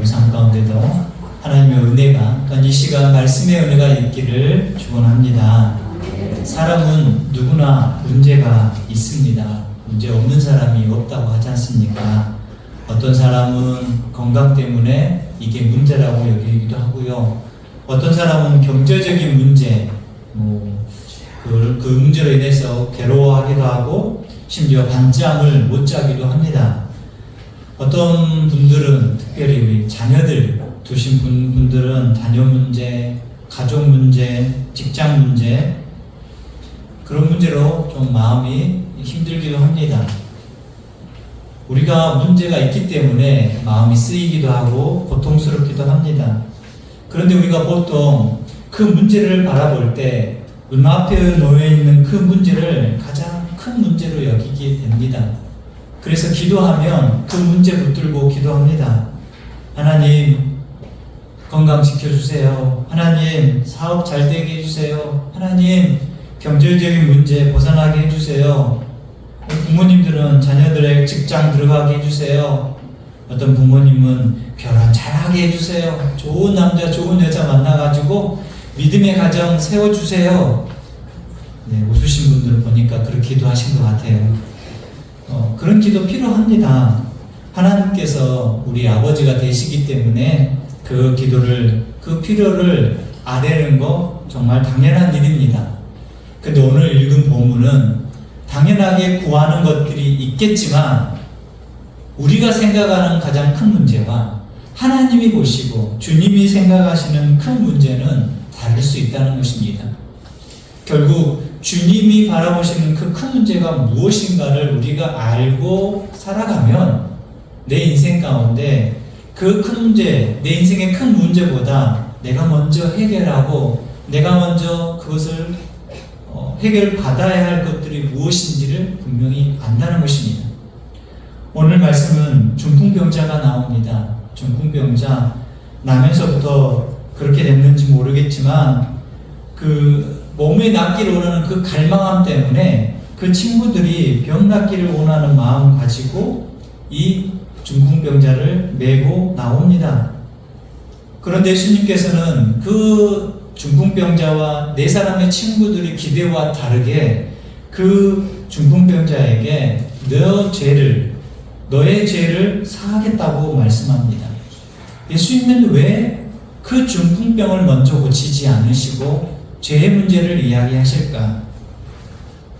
우리 삶 가운데도 하나님의 은혜가, 또한 이 시간 말씀의 은혜가 있기를 축원합니다. 사람은 누구나 문제가 있습니다. 문제 없는 사람이 없다고 하지 않습니까? 어떤 사람은 건강 때문에 이게 문제라고 여기기도 하고요. 어떤 사람은 경제적인 문제, 그 문제로 인해서 괴로워하기도 하고 심지어 밤잠을 못 자기도 합니다. 어떤 분들은, 특별히 우리 자녀들 두신 분들은 자녀 문제, 가족 문제, 직장 문제, 그런 문제로 좀 마음이 힘들기도 합니다. 우리가 문제가 있기 때문에 마음이 쓰이기도 하고 고통스럽기도 합니다. 그런데 우리가 보통 그 문제를 바라볼 때 눈앞에 놓여있는 그 문제를 가장 큰 문제로 여기게 됩니다. 그래서 기도하면 그 문제 붙들고 기도합니다. 하나님, 건강 지켜주세요. 하나님, 사업 잘 되게 해주세요. 하나님, 경제적인 문제 벗어나게 해주세요. 부모님들은 자녀들의 직장 들어가게 해주세요. 어떤 부모님은 결혼 잘하게 해주세요. 좋은 남자, 좋은 여자 만나가지고 믿음의 가정 세워주세요. 네, 웃으신 분들 보니까 그렇게 기도하신 것 같아요. 그런 기도 필요합니다. 하나님께서 우리 아버지가 되시기 때문에 그 기도를, 그 필요를 아뢰는 거 정말 당연한 일입니다. 근데 오늘 읽은 본문은 당연하게 구하는 것들이 있겠지만 우리가 생각하는 가장 큰 문제와 하나님이 보시고 주님이 생각하시는 큰 문제는 다를 수 있다는 것입니다. 결국 주님이 바라보시는 그 큰 문제가 무엇인가를 우리가 알고 살아가면 내 인생 가운데 그 큰 문제, 내 인생의 큰 문제보다 내가 먼저 해결하고 내가 먼저 그것을 해결받아야 할 것들이 무엇인지를 분명히 안다는 것입니다. 오늘 말씀은 중풍병자가 나옵니다. 중풍병자, 나면서부터 그렇게 됐는지 모르겠지만 그 몸에 낫기를 원하는 그 갈망함 때문에 그 친구들이 병 낫기를 원하는 마음 가지고 이 중풍병자를 메고 나옵니다. 그런데 예수님께서는 그 중풍병자와 네 사람의 친구들의 기대와 다르게 그 중풍병자에게 너의 죄를 사하겠다고 말씀합니다. 예수님은 왜 그 중풍병을 먼저 고치지 않으시고 죄의 문제를 이야기하실까?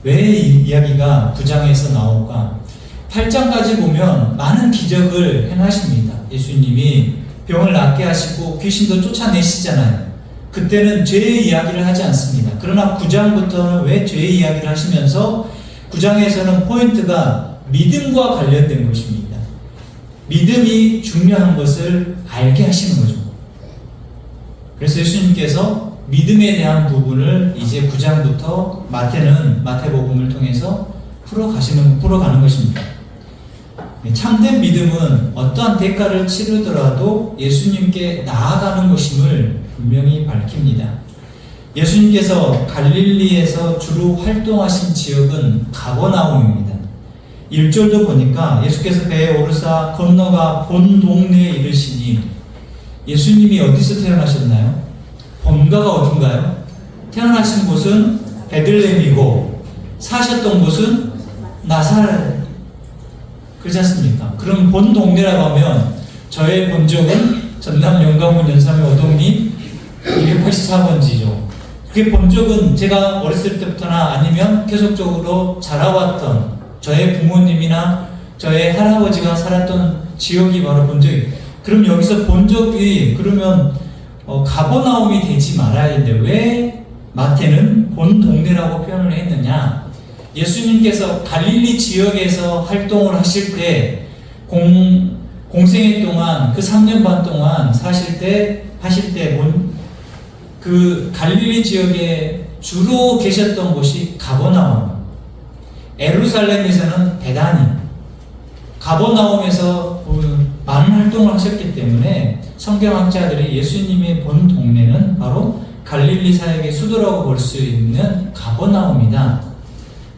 왜 이 이야기가 9장에서 나올까? 8장까지 보면 많은 기적을 행하십니다. 예수님이 병을 낫게 하시고 귀신도 쫓아내시잖아요. 그때는 죄의 이야기를 하지 않습니다. 그러나 9장부터는 왜 죄의 이야기를 하시면서 9장에서는 포인트가 믿음과 관련된 것입니다. 믿음이 중요한 것을 알게 하시는 거죠. 그래서 예수님께서 믿음에 대한 부분을 이제 9장부터 마태복음을 통해서 풀어가는 것입니다. 참된 믿음은 어떠한 대가를 치르더라도 예수님께 나아가는 것임을 분명히 밝힙니다. 예수님께서 갈릴리에서 주로 활동하신 지역은 가버나움입니다. 1절도 보니까 예수께서 배에 오르사 건너가 본 동네에 이르시니, 예수님이 어디서 태어나셨나요? 본가가 어딘가요? 태어나신 곳은 베들레헴이고 사셨던 곳은 나사렛, 그렇지 않습니까? 그럼 본 동네라고 하면 저의 본적은 전남 영광군 연삼의 오동리 284번지죠. 그게 본적은 제가 어렸을 때부터나 아니면 계속적으로 자라왔던 저의 부모님이나 저의 할아버지가 살았던 지역이 바로 본적이에요. 그럼 여기서 본적이 그러면 가버나움이 되지 말아야 되는데 왜 마태는 본 동네라고 표현을 했느냐? 예수님께서 갈릴리 지역에서 활동을 하실 때 공생애 동안 그 3년 반 동안 하실 때 그 갈릴리 지역에 주로 계셨던 곳이 가버나움, 예루살렘에서는 베다니, 가버나움에서 많은 활동을 하셨기 때문에 성경학자들이 예수님의 본 동네는 바로 갈릴리 사역의 수도라고 볼 수 있는 가버나움이다.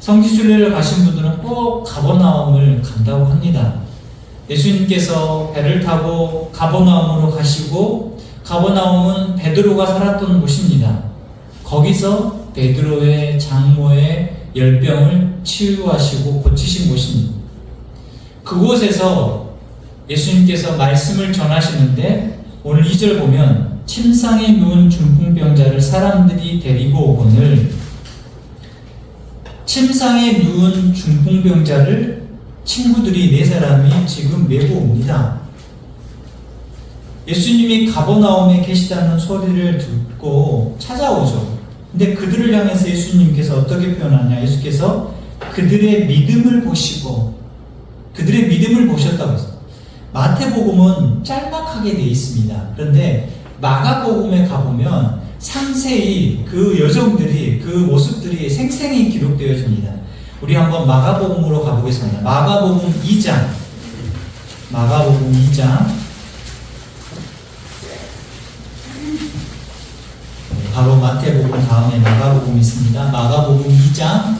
성지순례를 가신 분들은 꼭 가버나움을 간다고 합니다. 예수님께서 배를 타고 가버나움으로 가시고, 가버나움은 베드로가 살았던 곳입니다. 거기서 베드로의 장모의 열병을 치유하시고 고치신 곳입니다. 그곳에서 예수님께서 말씀을 전하시는데, 오늘 2절 보면 침상에 누운 중풍병자를 사람들이 데리고 오거늘, 침상에 누운 중풍병자를 친구들이 4사람이 지금 메고 옵니다. 예수님이 가버나움에 계시다는 소리를 듣고 찾아오죠. 근데 그들을 향해서 예수님께서 어떻게 표현하냐? 예수께서 그들의 믿음을 보시고, 그들의 믿음을 보셨다고 했어요. 마태복음은 짤막하게 되어 있습니다. 그런데 마가복음에 가보면 상세히 그 여정들이, 그 모습들이 생생히 기록되어집니다. 우리 한번 마가복음으로 가보겠습니다. 마가복음 2장. 마가복음 2장. 바로 마태복음 다음에 마가복음이 있습니다. 마가복음 2장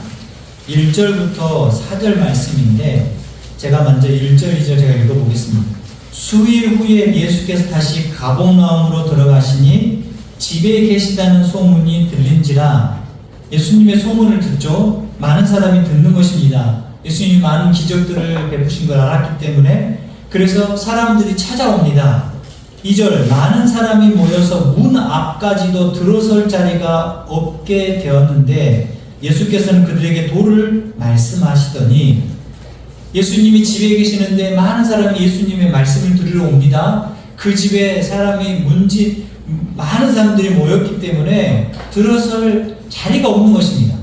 1절부터 4절 말씀인데, 제가 먼저 1절, 2절 제가 읽어보겠습니다. 수일 후에 예수께서 다시 가버나움으로 들어가시니 집에 계시다는 소문이 들린지라. 예수님의 소문을 듣죠. 많은 사람이 듣는 것입니다. 예수님이 많은 기적들을 베푸신 걸 알았기 때문에. 그래서 사람들이 찾아옵니다. 2절, 많은 사람이 모여서 문 앞까지도 들어설 자리가 없게 되었는데 예수께서는 그들에게 도를 말씀하시더니, 예수님이 집에 계시는데 많은 사람이 예수님의 말씀을 들으러 옵니다. 그 집에 많은 사람들이 모였기 때문에 들어설 자리가 없는 것입니다.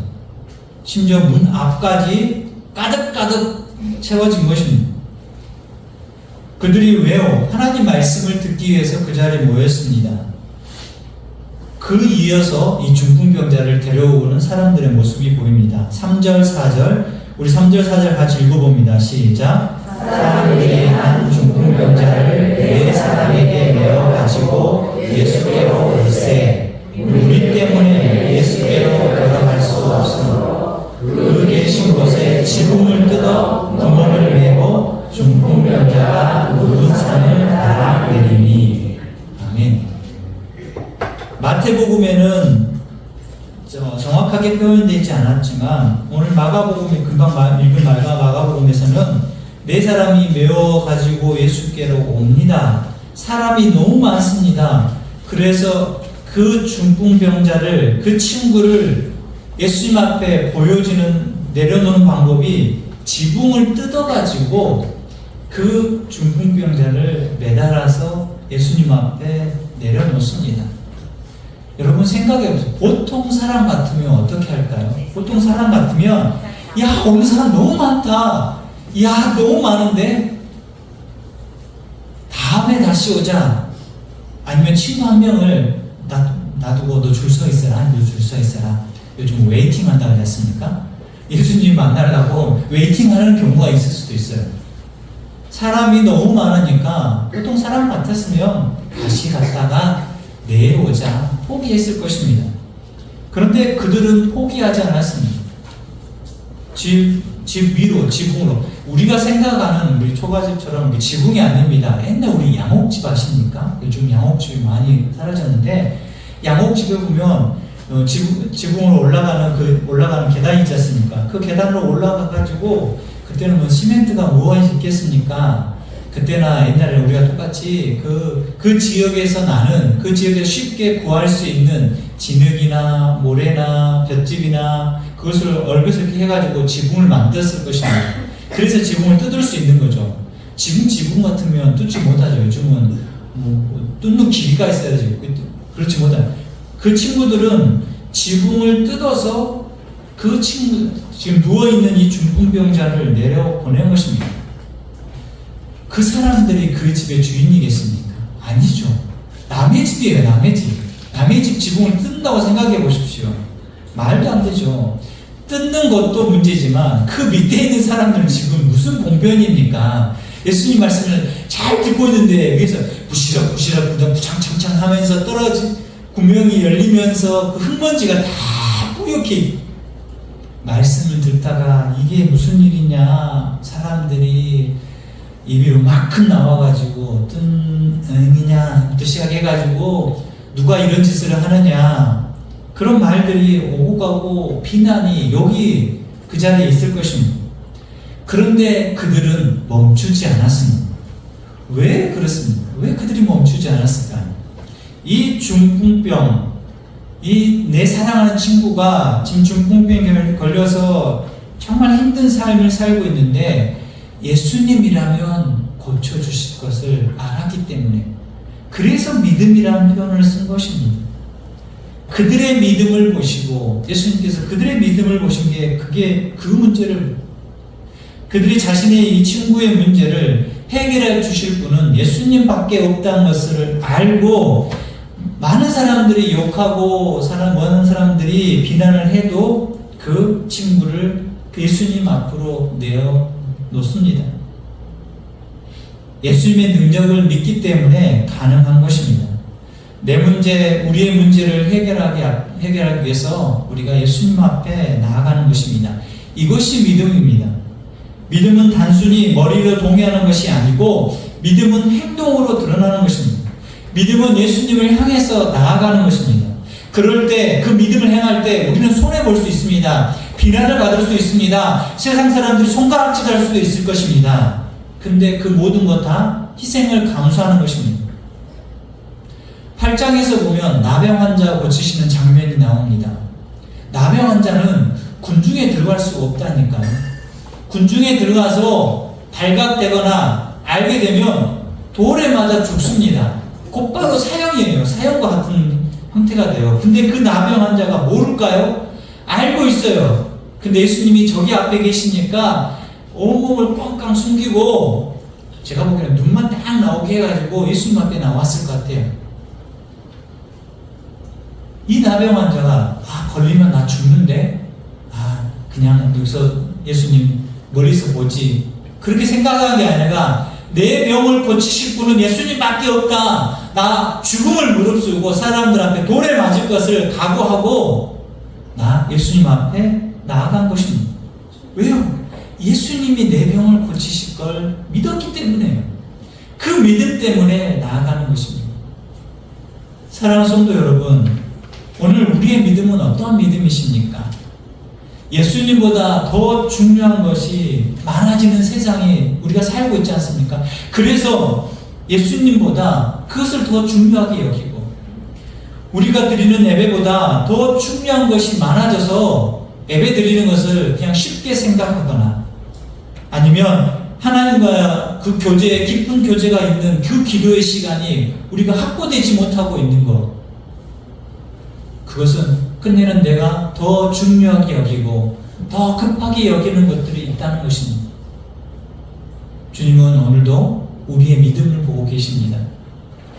심지어 문 앞까지 가득가득 채워진 것입니다. 그들이 왜요? 하나님 말씀을 듣기 위해서 그 자리에 모였습니다. 그 이어서 이 중풍병자를 데려오는 사람들의 모습이 보입니다. 3절, 4절, 우리 3절, 4절 같이 읽어봅니다. 시작. 사람들이 한 중풍병자를 4사람에게 메어 가지고 예수께로 올세, 우리 때문에 예수께로 걸어갈 수 없으므로 그 계신 곳에 지붕을 뜯어 구멍을 내고 중풍병자가 누운 산을 따라 내리니. 아멘. 마태복음에는 정확하게 표현되지 않았지만, 오늘 마가복음에 금방 읽은 마가복음에서는 4사람이 메어 가지고 예수께로 옵니다. 사람이 너무 많습니다. 그래서 그 중풍병자를, 그 친구를 예수님 앞에 내려놓는 방법이 지붕을 뜯어가지고 그 중풍병자를 매달아서 예수님 앞에 내려놓습니다. 여러분 생각해보세요. 보통 사람 같으면 어떻게 할까요? 보통 사람 같으면, 야, 오늘 사람 너무 많다. 야, 너무 많은데 다음에 다시 오자. 아니면 친구 한 명을 놔두고 너 줄 서 있어라. 너 줄 서 있어라. 요즘 웨이팅 한다고 하지 않습니까? 예수님 만나려고 웨이팅 하는 경우가 있을 수도 있어요. 사람이 너무 많으니까 보통 사람 같았으면 다시 갔다가 내일 오자 포기했을 것입니다. 그런데 그들은 포기하지 않았습니다. 집 위로, 지붕으로. 우리가 생각하는 우리 초가집처럼 지붕이 아닙니다. 옛날 우리 양옥집 아십니까? 요즘 양옥집이 많이 사라졌는데, 양옥집에 보면 지붕으로 올라가는 계단이 있지 않습니까? 그 계단으로 올라가가지고, 그때는 뭐 시멘트가 뭐가 있겠습니까? 그때나 옛날에 우리가 똑같이 그 지역에서 그 지역에서 쉽게 구할 수 있는 진흙이나 모래나 볏짚이나 그것을 얼그럽게 해가지고 지붕을 만들었을 것입니다. 그래서 지붕을 뜯을 수 있는 거죠. 지금 같으면 뜯지 못하죠. 요즘은 뜯는 기계가 있어야지. 그렇지 못하죠. 그 친구들은 지붕을 뜯어서 지금 누워있는 이 중풍병자를 내려보낸 것입니다. 그 사람들이 그 집의 주인이겠습니까? 아니죠. 남의 집이에요. 남의 집. 남의 집 지붕을 뜯는다고 생각해 보십시오. 말도 안 되죠. 뜯는 것도 문제지만 그 밑에 있는 사람들은 지금 무슨 봉변입니까? 예수님 말씀을 잘 듣고 있는데 위에서 부시럭부시럭 부장창창 하면서 떨어진 구멍이 열리면서 그 흙먼지가 다 뿌옇게, 말씀을 듣다가 이게 무슨 일이냐, 사람들이 입이 음악큼 나와가지고 어떤 응이냐부터 시작해가지고 누가 이런 짓을 하느냐, 그런 말들이 오고 가고 비난이 여기 그 자리에 있을 것입니다. 그런데 그들은 멈추지 않았습니다. 왜 그렇습니까? 왜 그들이 멈추지 않았을까요? 이 중풍병, 이 내 사랑하는 친구가 지금 중풍병에 걸려서 정말 힘든 삶을 살고 있는데 예수님이라면 고쳐주실 것을 알았기 때문에, 그래서 믿음이라는 표현을 쓴 것입니다. 그들의 믿음을 보시고, 예수님께서 그들의 믿음을 보신 게 그게 그 문제를, 그들이 자신의 이 친구의 문제를 해결해 주실 분은 예수님밖에 없다는 것을 알고, 많은 사람들이 욕하고 많은 사람들이 비난을 해도 그 친구를 예수님 앞으로 내어 놓습니다. 예수님의 능력을 믿기 때문에 가능한 것입니다. 내 문제, 우리의 문제를 해결하기 위해서 우리가 예수님 앞에 나아가는 것입니다. 이것이 믿음입니다. 믿음은 단순히 머리로 동의하는 것이 아니고 믿음은 행동으로 드러나는 것입니다. 믿음은 예수님을 향해서 나아가는 것입니다. 그럴 때, 그 믿음을 행할 때 우리는 손해볼 수 있습니다. 비난을 받을 수 있습니다. 세상 사람들이 손가락질 할 수도 있을 것입니다. 근데 그 모든 것 다 희생을 감수하는 것입니다. 8장에서 보면 나병 환자 고치시는 장면이 나옵니다. 나병 환자는 군중에 들어갈 수가 없다니까요. 군중에 들어가서 발각되거나 알게 되면 돌에 맞아 죽습니다. 곧바로 사형이에요. 사형과 같은 형태가 돼요. 근데 그 나병 환자가 모를까요? 알고 있어요. 근데 예수님이 저기 앞에 계시니까 온몸을 뻥깡 숨기고, 제가 보기에는 눈만 딱 나오게 해가지고 예수님 앞에 나왔을 것 같아요. 이 나병 환자가 걸리면 나 죽는데, 그냥 여기서 예수님 멀리서 보지, 그렇게 생각하는 게 아니라 내 병을 고치실 분은 예수님밖에 없다, 나 죽음을 무릅쓰고 사람들 앞에 돌에 맞을 것을 각오하고 나 예수님 앞에 나아간 것입니다. 왜요? 예수님이 내 병을 고치실 걸 믿었기 때문에, 그 믿음 때문에 나아가는 것입니다. 사랑하는 성도 여러분, 오늘 우리의 믿음은 어떠한 믿음이십니까? 예수님보다 더 중요한 것이 많아지는 세상에 우리가 살고 있지 않습니까? 그래서 예수님보다 그것을 더 중요하게 여기고, 우리가 드리는 예배보다 더 중요한 것이 많아져서 예배 드리는 것을 그냥 쉽게 생각하거나, 아니면 하나님과 그 교제, 깊은 교제가 있는 그 기도의 시간이 우리가 확보되지 못하고 있는 것, 그것은 끝내는 내가 더 중요하게 여기고 더 급하게 여기는 것들이 있다는 것입니다. 주님은 오늘도 우리의 믿음을 보고 계십니다.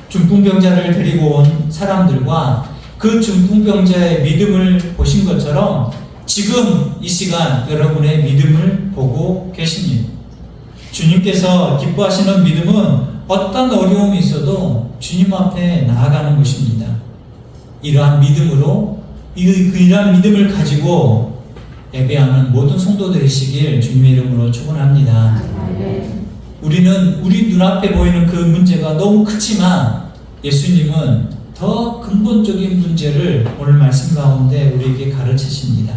중풍병자를 데리고 온 사람들과 그 중풍병자의 믿음을 보신 것처럼 지금 이 시간 여러분의 믿음을 보고 계십니다. 주님께서 기뻐하시는 믿음은 어떤 어려움이 있어도 주님 앞에 나아가는 것입니다. 이러한 믿음으로, 이러한 믿음을 가지고 예배하는 모든 성도 되시길 주님의 이름으로 축원합니다. 우리는 우리 눈앞에 보이는 그 문제가 너무 크지만 예수님은 더 근본적인 문제를 오늘 말씀 가운데 우리에게 가르치십니다.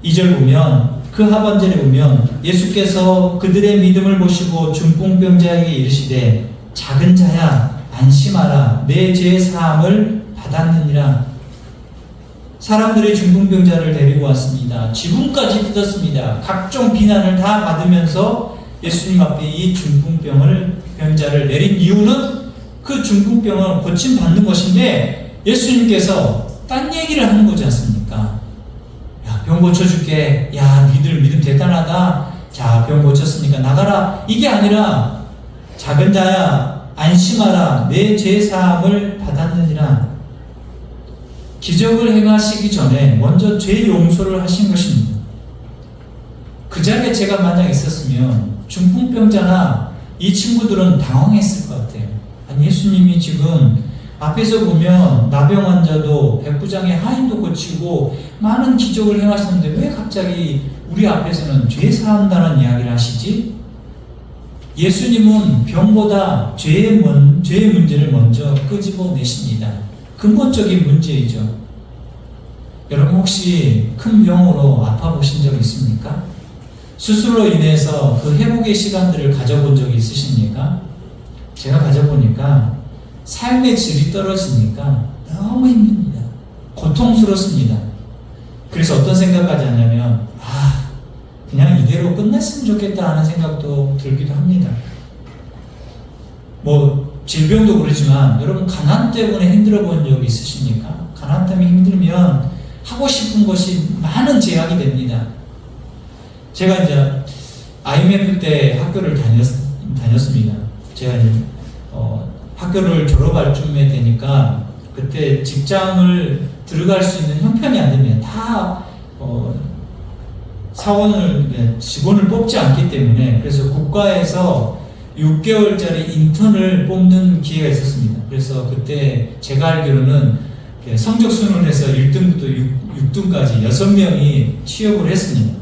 2절 보면, 그 하반절에 보면 예수께서 그들의 믿음을 보시고 중풍병자에게 이르시되 작은 자야 안심하라, 내 죄 사함을 받았느니라. 사람들이 중풍병자를 데리고 왔습니다. 지붕까지 뜯었습니다. 각종 비난을 다 받으면서 예수님 앞에 이 중풍병자를 내린 이유는 그 중풍병을 고침받는 것인데, 예수님께서 딴 얘기를 하는 거지 않습니까? 야, 병 고쳐줄게. 야, 니들 믿음 대단하다. 자, 병 고쳤으니까 나가라. 이게 아니라 작은 자야 안심하라, 내 죄 사함을 받았느니라. 기적을 행하시기 전에 먼저 죄 용서를 하신 것입니다. 그 자리에 제가 만약 있었으면 중풍병자나 이 친구들은 당황했을 것 같아요. 아니, 예수님이 지금 앞에서 보면 나병 환자도 백부장의 하인도 고치고 많은 기적을 행하셨는데 왜 갑자기 우리 앞에서는 죄 사한다는 이야기를 하시지? 예수님은 병보다 죄의 문제를 먼저 끄집어내십니다. 근본적인 문제이죠. 여러분 혹시 큰 병으로 아파보신 적 있습니까? 수술로 인해서 그 회복의 시간들을 가져본 적이 있으십니까? 제가 가져보니까 삶의 질이 떨어지니까 너무 힘듭니다. 고통스럽습니다. 그래서 어떤 생각까지 하냐면 그냥 이대로 끝냈으면 좋겠다 하는 생각도 들기도 합니다. 질병도 그렇지만 여러분 가난 때문에 힘들어 본 적 있으십니까? 가난 때문에 힘들면 하고 싶은 것이 많은 제약이 됩니다. 제가 이제 IMF 때 학교를 다녔습니다. 제가 이제 학교를 졸업할 쯤에 되니까 그때 직장을 들어갈 수 있는 형편이 안 됩니다. 다 직원을 뽑지 않기 때문에 그래서 국가에서 6개월짜리 인턴을 뽑는 기회가 있었습니다. 그래서 그때 제가 알기로는 성적 순으로해서 1등부터 6등까지 6명이 취업을 했습니다.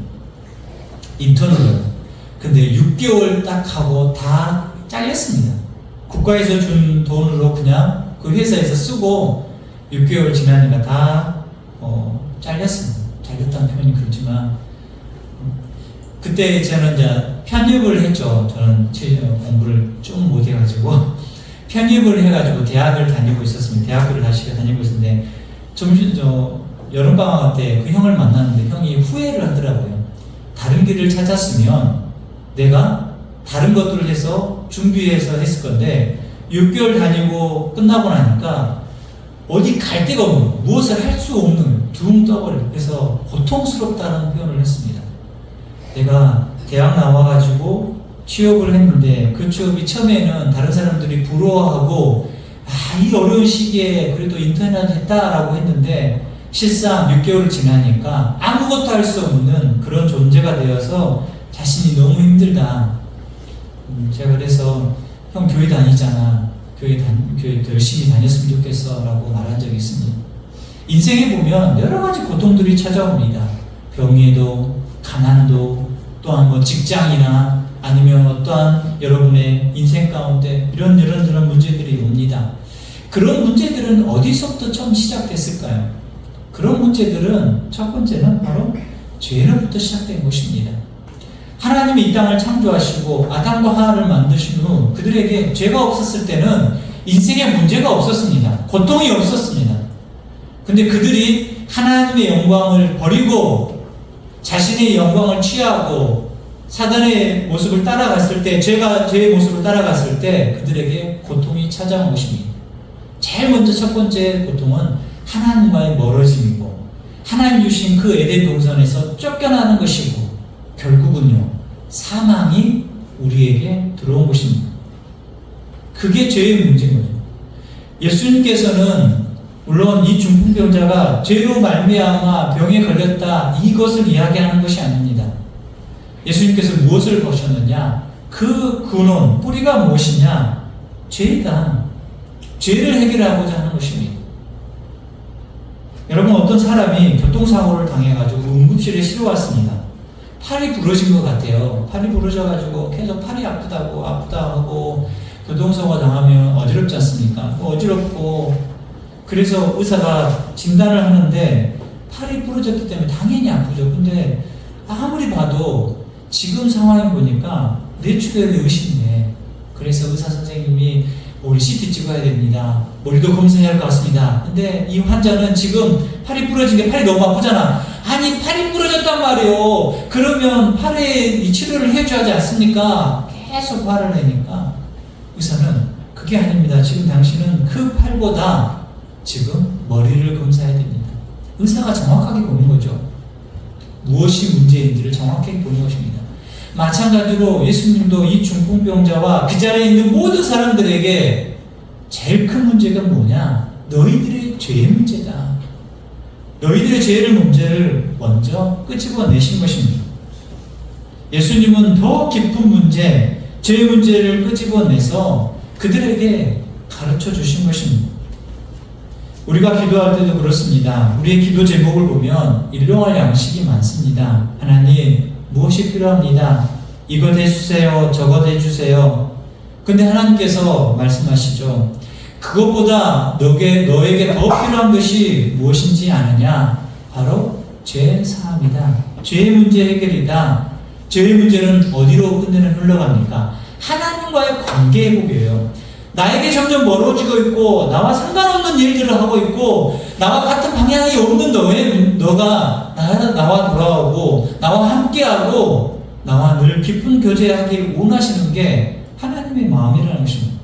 인턴으로. 근데 6개월 딱 하고 다 잘렸습니다. 국가에서 준 돈으로 그냥 그 회사에서 쓰고 6개월 지나니까 다 잘렸습니다. 잘렸다는 표현이 그렇지만 그때 저는 이제 편입을 했죠. 저는 공부를 좀 못해가지고 편입을 해가지고 대학을 다니고 있었습니다. 대학교를 다시 다니고 있었는데 여름방학 때 그 형을 만났는데 형이 후회를 하더라고요. 다른 길을 찾았으면 내가 다른 것들을 해서 준비해서 했을 건데 6개월 다니고 끝나고 나니까 어디 갈 데가 없는, 무엇을 할 수 없는, 둥 떠버려요. 그래서 고통스럽다는 표현을 했습니다. 내가 대학 나와가지고 취업을 했는데 그 취업이 처음에는 다른 사람들이 부러워하고 이 어려운 시기에 그래도 인턴이라도 했다라고 했는데 실상 6개월 지나니까 아무것도 할 수 없는 그런 존재가 되어서 자신이 너무 힘들다. 제가 그래서 형 교회 다니잖아. 교회 더 열심히 다녔으면 좋겠어 라고 말한 적이 있습니다. 인생에 보면 여러 가지 고통들이 찾아옵니다. 병에도 가난도 또한 직장이나 아니면 어떠한 여러분의 인생 가운데 이런 문제들이 옵니다. 그런 문제들은 어디서부터 처음 시작됐을까요? 그런 문제들은 첫 번째는 바로 죄로부터 시작된 것입니다. 하나님이 이 땅을 창조하시고 아담과 하와를 만드신 후 그들에게 죄가 없었을 때는 인생에 문제가 없었습니다. 고통이 없었습니다. 근데 그들이 하나님의 영광을 버리고 자신의 영광을 취하고 사단의 모습을 따라갔을 때, 죄의 모습을 따라갔을 때 그들에게 고통이 찾아온 것입니다. 제일 먼저 첫 번째 고통은 하나님과의 멀어짐이고 하나님 주신 그 에덴 동산에서 쫓겨나는 것이고 결국은요 사망이 우리에게 들어온 것입니다. 그게 죄의 문제인 거죠. 예수님께서는 물론 이 중풍병자가 죄로 말미암아 병에 걸렸다 이것을 이야기하는 것이 아닙니다. 예수님께서 무엇을 보셨느냐? 그 근원, 뿌리가 무엇이냐? 죄이다. 죄를 해결하고자 하는 것입니다. 여러분 어떤 사람이 교통사고를 당해가지고 응급실에 실어왔습니다. 팔이 부러진 것 같아요. 팔이 부러져가지고 계속 팔이 아프다 하고 교통사고 당하면 어지럽지 않습니까? 어지럽고 그래서 의사가 진단을 하는데 팔이 부러졌기 때문에 당연히 아프죠. 근데 아무리 봐도 지금 상황을 보니까 뇌출혈이 의심돼. 그래서 의사 선생님이 우리 CT 찍어야 됩니다. 머리도 검사해야 할 것 같습니다. 근데 이 환자는 지금 팔이 부러진 게 팔이 너무 아프잖아. 아니 팔이 부러졌단 말이에요. 그러면 팔에 이 치료를 해줘야 하지 않습니까? 계속 화를 내니까 의사는 그게 아닙니다. 지금 당신은 그 팔보다 지금 머리를 검사해야 됩니다. 의사가 정확하게 보는 거죠. 무엇이 문제인지를 정확하게 보는 것입니다. 마찬가지로 예수님도 이 중풍병자와 그 자리에 있는 모든 사람들에게 제일 큰 문제가 뭐냐? 너희들의 죄의 문제다. 너희들의 죄의 문제를 먼저 끄집어내신 것입니다. 예수님은 더 깊은 문제, 죄의 문제를 끄집어내서 그들에게 가르쳐 주신 것입니다. 우리가 기도할 때도 그렇습니다. 우리의 기도 제목을 보면 일용할 양식이 많습니다. 하나님 무엇이 필요합니다. 이것 해주세요, 저것 해주세요. 근데 하나님께서 말씀하시죠. 그것보다 너에게 더 필요한 것이 무엇인지 아느냐? 바로 죄 사함이다. 죄의 문제 해결이다. 죄의 문제는 어디로 끝내는 흘러갑니까? 하나님과의 관계 회복이에요. 나에게 점점 멀어지고 있고 나와 상관없는 일들을 하고 있고 나와 같은 방향이 없는 너가 나와 돌아오고 나와 함께하고 나와 늘 깊은 교제하길 원하시는 게 하나님의 마음이라는 것입니다.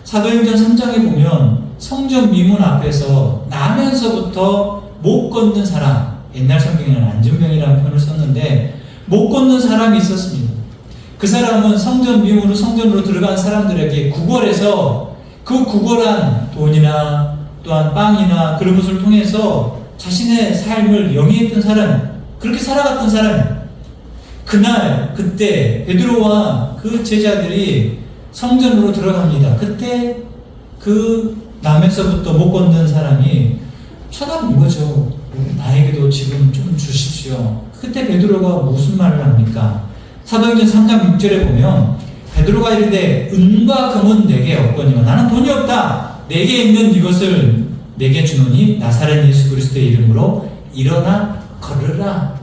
사도행전 3장에 보면 성전 미문 앞에서 나면서부터 못 걷는 사람, 옛날 성경에는 안전병이라는 표현을 썼는데 못 걷는 사람이 있었습니다. 그 사람은 성전 미문으로 성전으로 들어간 사람들에게 구걸해서 그 구걸한 돈이나 또한 빵이나 그런 것을 통해서 자신의 삶을 영위했던 사람, 그렇게 살아갔던 사람. 그때 베드로와 그 제자들이 성전으로 들어갑니다. 그때 그 나면서부터 못 걷는 사람이 쳐다본 거죠. 나에게도 지금 좀 주십시오. 그때 베드로가 무슨 말을 합니까? 사도행전 3장 6절에 보면 베드로가 이르되 은과 금은 내게 없거니와 나는 돈이 없다. 내게 있는 이것을 내게 주노니 나사렛 예수 그리스도의 이름으로 일어나 걸으라.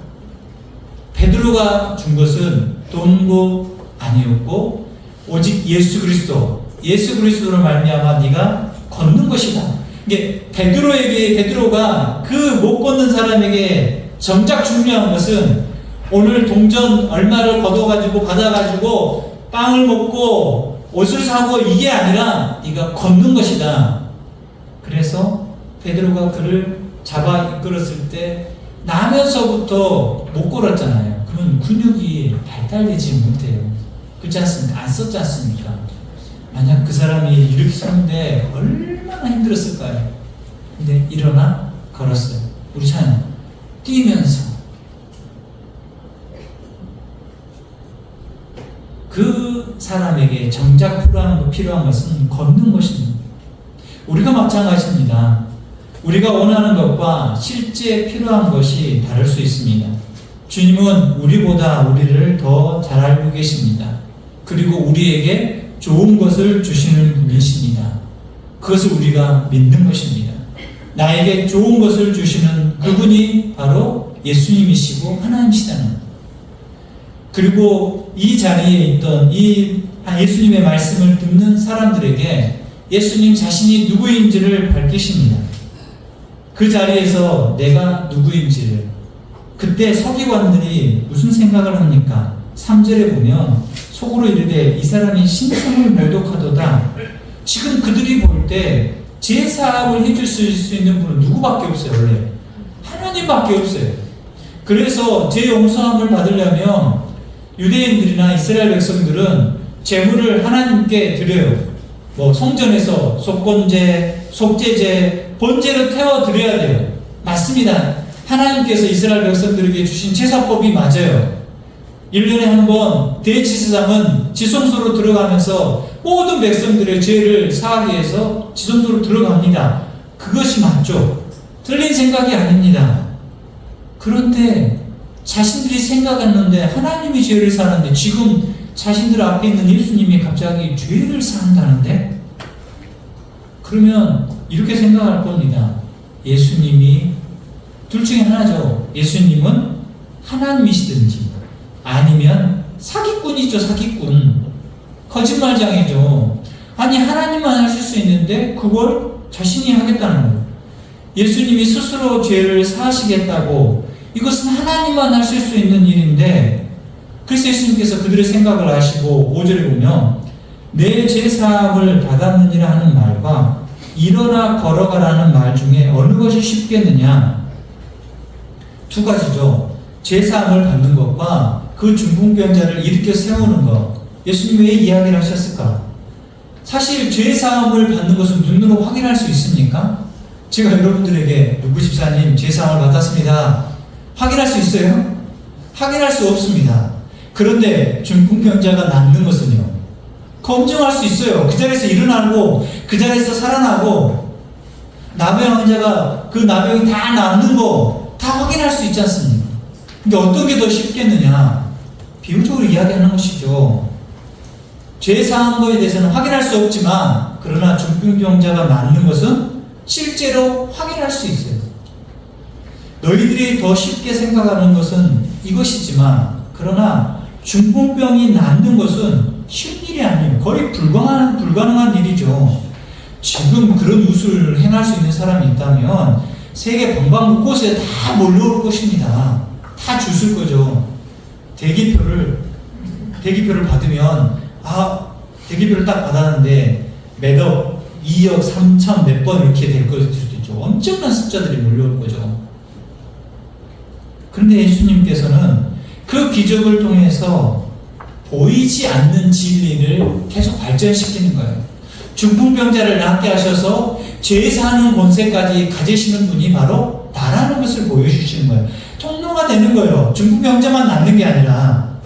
베드로가 준 것은 돈도 아니었고 오직 예수 그리스도로 말미암아 네가 걷는 것이다. 이게 베드로가 그 못 걷는 사람에게 정작 중요한 것은 오늘 동전 얼마를 걷어가지고 받아가지고 빵을 먹고 옷을 사고 이게 아니라 네가 걷는 것이다. 그래서 베드로가 그를 잡아 이끌었을 때 나면서부터 못 걸었잖아요. 그러면 근육이 발달되지 못해요. 그렇지 않습니까? 안 썼지 않습니까? 만약 그 사람이 이렇게 섰는데 얼마나 힘들었을까요? 근데 일어나 걸었어요. 우리 찬 뛰면서 그 사람에게 정작 필요한 것은 걷는 것입니다. 우리가 마찬가지입니다. 우리가 원하는 것과 실제 필요한 것이 다를 수 있습니다. 주님은 우리보다 우리를 더 잘 알고 계십니다. 그리고 우리에게 좋은 것을 주시는 분이십니다. 그것을 우리가 믿는 것입니다. 나에게 좋은 것을 주시는 그분이 바로 예수님이시고 하나님이시다는 것. 그리고 이 자리에 있던 이 예수님의 말씀을 듣는 사람들에게 예수님 자신이 누구인지를 밝히십니다. 그 자리에서 내가 누구인지를. 그때 서기관들이 무슨 생각을 합니까? 3절에 보면 속으로 이르되 이 사람이 신성을 모독하도다. 지금 그들이 볼 때 제사함을 해줄 수 있는 분은 누구밖에 없어요. 원래 하나님밖에 없어요. 그래서 제 용서함을 받으려면 유대인들이나 이스라엘 백성들은 제물을 하나님께 드려요. 성전에서 속건제, 속죄제, 번제를 태워 드려야 돼요. 맞습니다. 하나님께서 이스라엘 백성들에게 주신 제사법이 맞아요. 1년에 한 번 대제사장은 지성소로 들어가면서 모든 백성들의 죄를 사하기 위해서 지성소로 들어갑니다. 그것이 맞죠. 틀린 생각이 아닙니다. 그런데 자신들이 생각했는데 하나님이 죄를 사는데 지금 자신들 앞에 있는 예수님이 갑자기 죄를 사한다는데? 그러면 이렇게 생각할 겁니다. 예수님이 둘 중에 하나죠. 예수님은 하나님이시든지 아니면 사기꾼이죠. 사기꾼. 거짓말장이죠. 아니 하나님만 하실 수 있는데 그걸 자신이 하겠다는 거예요. 예수님이 스스로 죄를 사하시겠다고 이것은 하나님만 하실 수 있는 일인데 그래서 예수님께서 그들의 생각을 아시고 5절에 보면 내 제사함을 받았느니라 하는 말과 일어나 걸어가라는 말 중에 어느 것이 쉽겠느냐? 두 가지죠. 제사함을 받는 것과 그 중풍병자를 일으켜 세우는 것. 예수님이 왜 이야기를 하셨을까? 사실 제사함을 받는 것은 눈으로 확인할 수 있습니까? 제가 여러분들에게 누구 집사님 제사함을 받았습니다. 확인할 수 있어요? 확인할 수 없습니다. 그런데 중풍병자가 낫는 것은요. 검증할 수 있어요. 그 자리에서 일어나고 그 자리에서 살아나고 나병 환자가 그 나병이 다 낫는 거 다 확인할 수 있지 않습니까? 근데 어떤 게 더 쉽겠느냐? 비유적으로 이야기하는 것이죠. 죄 사한 것에 대해서는 확인할 수 없지만 그러나 중풍병자가 낫는 것은 실제로 확인할 수 있어요. 너희들이 더 쉽게 생각하는 것은 이것이지만 그러나 중풍병이 낫는 것은 쉬운 일이 아니에요. 거의 불가능한 일이죠. 지금 그런 우수를 행할 수 있는 사람이 있다면 세계 방방곳곳에 다 몰려올 것입니다. 다 줄 거죠. 대기표를 받으면 대기표를 딱 받았는데 몇억, 2억, 3천 몇 번 이렇게 될 수도 있죠. 엄청난 숫자들이 몰려올 거죠. 그런데 예수님께서는 그 기적을 통해서 보이지 않는 진리를 계속 발전시키는 거예요. 중풍병자를 낫게 하셔서 죄 사는 권세까지 가지시는 분이 바로 나라는 것을 보여주시는 거예요. 통로가 되는 거예요. 중풍병자만 낫는 게 아니라.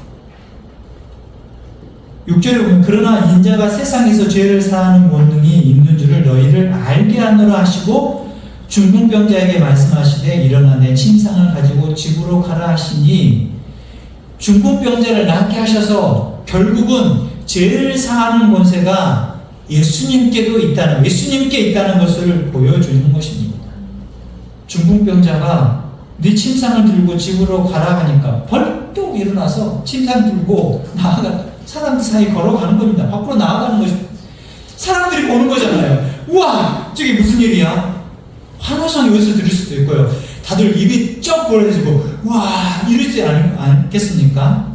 6절에 보면 그러나 인자가 세상에서 죄를 사하는 본능이 있는 줄을 너희를 알게 하노라 하시고 중풍병자에게 말씀하시되 일어나 내 침상을 가지고 집으로 가라 하시니 중풍병자를 낫게 하셔서 결국은 죄를 사하는 권세가 예수님께 있다는 것을 보여주는 것입니다. 중풍병자가 네 침상을 들고 집으로 가라 하니까 벌떡 일어나서 침상 들고 사람들 사이 걸어가는 겁니다. 밖으로 나아가는 것입니다. 사람들이 보는 거잖아요. 우와, 저게 무슨 일이야? 환호성이 어디서 들을 수도 있고요. 다들 입이 쩍 벌어지고 와 이러지 않겠습니까?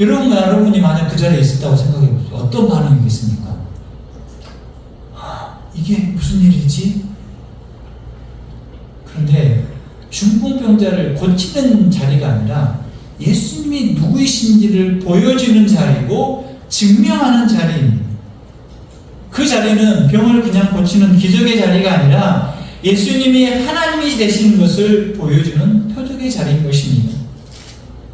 여러분이 만약 그 자리에 있었다고 생각해 보세요. 어떤 반응이겠습니까? 이게 무슨 일이지? 그런데 중풍병자를 고치는 자리가 아니라 예수님이 누구이신지를 보여주는 자리고 증명하는 자리입니다. 그 자리는 병을 그냥 고치는 기적의 자리가 아니라 예수님이 하나님이 되시는 것을 보여주는 표적의 자리인 것입니다.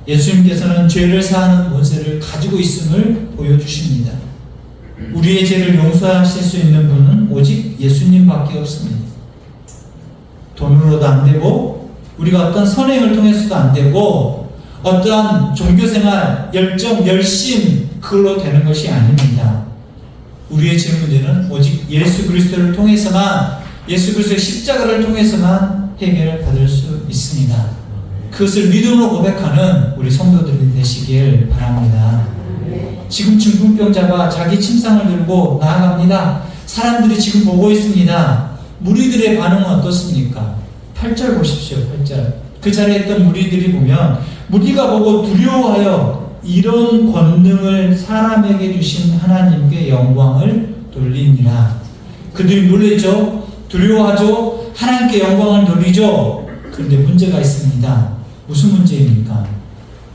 예수님께서는 죄를 사하는 권세를 가지고 있음을 보여주십니다. 우리의 죄를 용서하실 수 있는 분은 오직 예수님밖에 없습니다. 돈으로도 안 되고 우리가 어떤 선행을 통해서도 안 되고 어떠한 종교생활, 열정, 열심 그걸로 되는 것이 아닙니다. 우리의 죄 문제는 오직 예수 그리스도를 통해서만 예수 그리스도의 십자가를 통해서만 해결받을 수 있습니다. 그것을 믿음으로 고백하는 우리 성도들이 되시길 바랍니다. 지금 중풍병자가 자기 침상을 들고 나아갑니다. 사람들이 지금 보고 있습니다. 무리들의 반응은 어떻습니까? 8절 보십시오. 8절. 그 자리에 있던 무리들이 보면 무리가 보고 두려워하여 이런 권능을 사람에게 주신 하나님께 영광을 돌리니라. 그들이 놀라죠. 두려워하죠. 하나님께 영광을 돌리죠. 그런데 문제가 있습니다. 무슨 문제입니까?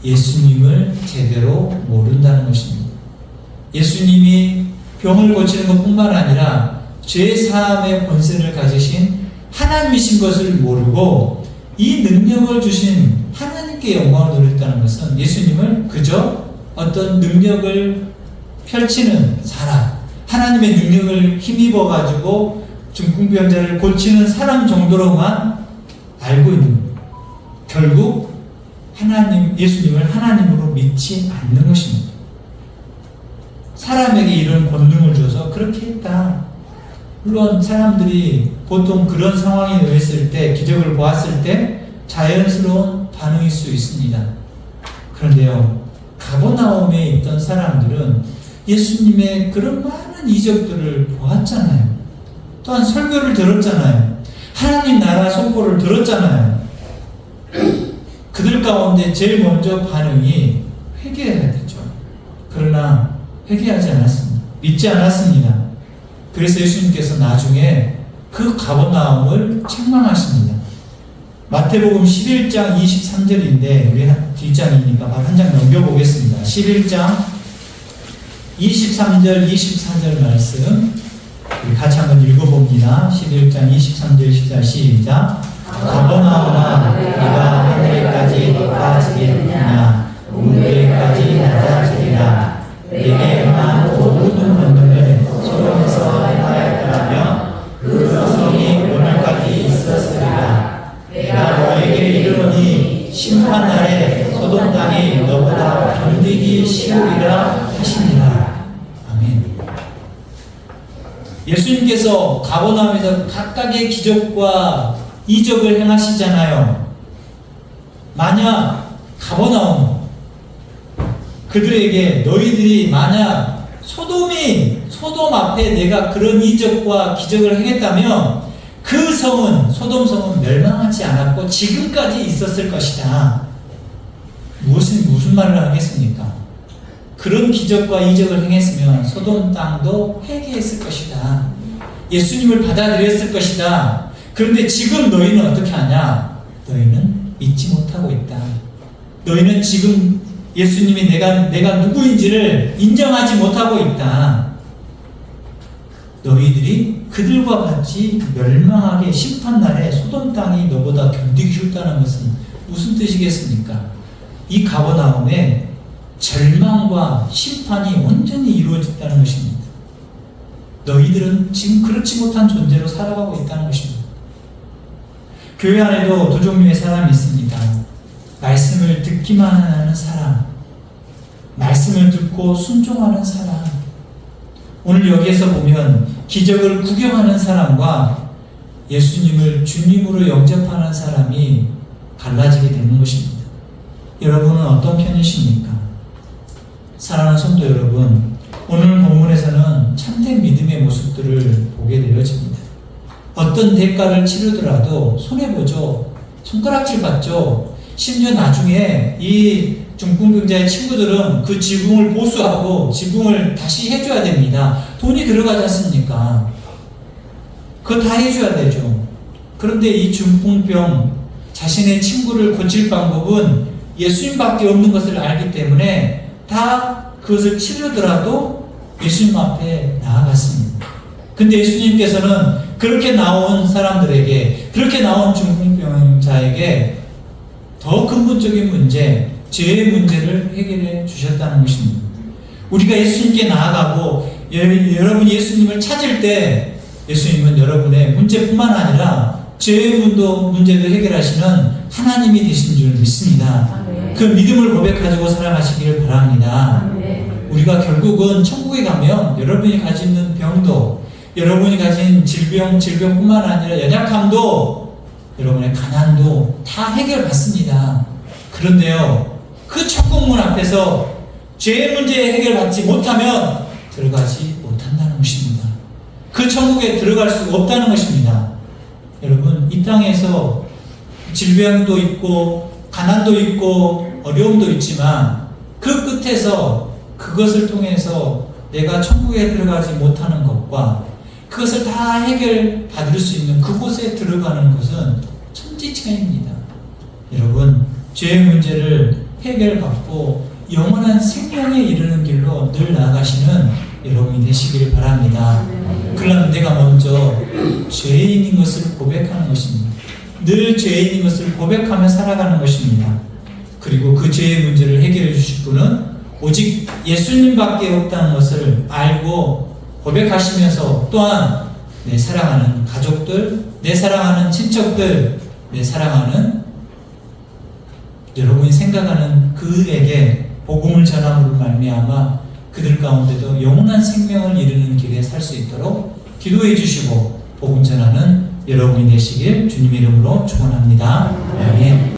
예수님을 제대로 모른다는 것입니다. 예수님이 병을 고치는 것뿐만 아니라 죄 사함의 권세를 가지신 하나님이신 것을 모르고 이 능력을 주신 하나님께 영광을 돌렸다는 것은 예수님을 그저 어떤 능력을 펼치는 사람, 하나님의 능력을 힘입어 가지고 중풍병자를 고치는 사람 정도로만 알고 있는 거예요. 결국 예수님을 하나님으로 믿지 않는 것입니다. 사람에게 이런 권능을 줘서 그렇게 했다. 물론 사람들이 보통 그런 상황에 놓였을 때, 기적을 보았을 때 자연스러운 반응일 수 있습니다. 그런데요, 가버나움에 있던 사람들은 예수님의 그런 많은 이적들을 보았잖아요. 또한 설교를 들었잖아요. 하나님 나라 선포를 들었잖아요. 그들 가운데 제일 먼저 반응이 회개해야 되죠. 그러나 회개하지 않았습니다. 믿지 않았습니다. 그래서 예수님께서 나중에 그 가버나움을 책망하십니다. 마태복음 11장 23절인데 우리 뒷장이니까 바로 한 장 넘겨보겠습니다. 11장 23절 24절 말씀 우리 같이 한번 읽어봅니다. 11장 23절 24절 시작. 가버나움아 네가 하늘에까지 높아지겠느냐 문무에까지 낮아지리라. 내게 임한 모든 권능을 소돔에서 행하였더라면 그 성이 오늘까지 있었으리라. 내가 너에게 이르노니 심판날에 소돔 땅이 너보다 견디기 쉬우리라 하시니라. 아멘. 예수님께서 가버나움에서 각각의 기적과 이적을 행하시잖아요. 만약 가버나움 그들에게 너희들이 만약 소돔 앞에 내가 그런 이적과 기적을 행했다면 그 성은 소돔 성은 멸망하지 않았고 지금까지 있었을 것이다. 무슨 말을 하겠습니까? 그런 기적과 이적을 행했으면 소돔 땅도 회개했을 것이다. 예수님을 받아들였을 것이다. 그런데 지금 너희는 어떻게 하냐? 너희는 믿지 못하고 있다. 너희는 지금 예수님이 내가 누구인지를 인정하지 못하고 있다. 너희들이 그들과 같이 멸망하게 심판날에 소돔 땅이 너보다 견디기 쉽다는 것은 무슨 뜻이겠습니까? 이 가버나움에 절망과 심판이 온전히 이루어졌다는 것입니다. 너희들은 지금 그렇지 못한 존재로 살아가고 있다는 것입니다. 교회 안에도 두 종류의 사람이 있습니다. 말씀을 듣기만 하는 사람, 말씀을 듣고 순종하는 사람. 오늘 여기에서 보면 기적을 구경하는 사람과 예수님을 주님으로 영접하는 사람이 갈라지게 되는 것입니다. 여러분은 어떤 편이십니까? 사랑하는 성도 여러분, 오늘 본문에서는 참된 믿음의 모습들을 보게 되어집니다. 어떤 대가를 치르더라도 손해보죠. 손가락질 받죠. 심지어 나중에 이 중풍병자의 친구들은 그 지붕을 보수하고 지붕을 다시 해줘야 됩니다. 돈이 들어가지 않습니까? 그거 다 해줘야 되죠. 그런데 이 중풍병 자신의 친구를 고칠 방법은 예수님밖에 없는 것을 알기 때문에 다 그것을 치르더라도 예수님 앞에 나아갔습니다. 근데 예수님께서는 그렇게 나온 사람들에게, 그렇게 나온 중풍병자에게 더 근본적인 문제, 죄의 문제를 해결해 주셨다는 것입니다. 우리가 예수님께 나아가고 여러분이 예수님을 찾을 때 예수님은 여러분의 문제뿐만 아니라 죄의 문제도 해결하시는 하나님이 되신 줄 믿습니다. 그 믿음을 고백하시고 살아가시기를 바랍니다. 우리가 결국은 천국에 가면 여러분이 가지고 있는 병도, 여러분이 가진 질병뿐만 아니라 연약함도, 여러분의 가난도 다 해결받습니다. 그런데요, 그 천국문 앞에서 죄의 문제 해결받지 못하면 들어가지 못한다는 것입니다. 그 천국에 들어갈 수 없다는 것입니다. 여러분, 이 땅에서 질병도 있고 가난도 있고 어려움도 있지만 그 끝에서 그것을 통해서 내가 천국에 들어가지 못하는 것과 그것을 다 해결받을 수 있는 그곳에 들어가는 것은 천지차이입니다. 여러분, 죄의 문제를 해결받고 영원한 생명에 이르는 길로 늘 나아가시는 여러분이 되시기를 바랍니다. 그러면 내가 먼저 죄인인 것을 고백하는 것입니다. 늘 죄인인 것을 고백하며 살아가는 것입니다. 그리고 그 죄의 문제를 해결해 주실 분은 오직 예수님밖에 없다는 것을 알고 고백하시면서 또한 내 사랑하는 가족들, 내 사랑하는 친척들, 내 사랑하는 여러분이 생각하는 그에게 복음을 전함으로 말미암아 그들 가운데도 영원한 생명을 이루는 길에 살 수 있도록 기도해 주시고 복음 전하는 여러분이 되시길 주님의 이름으로 축원합니다. 아멘.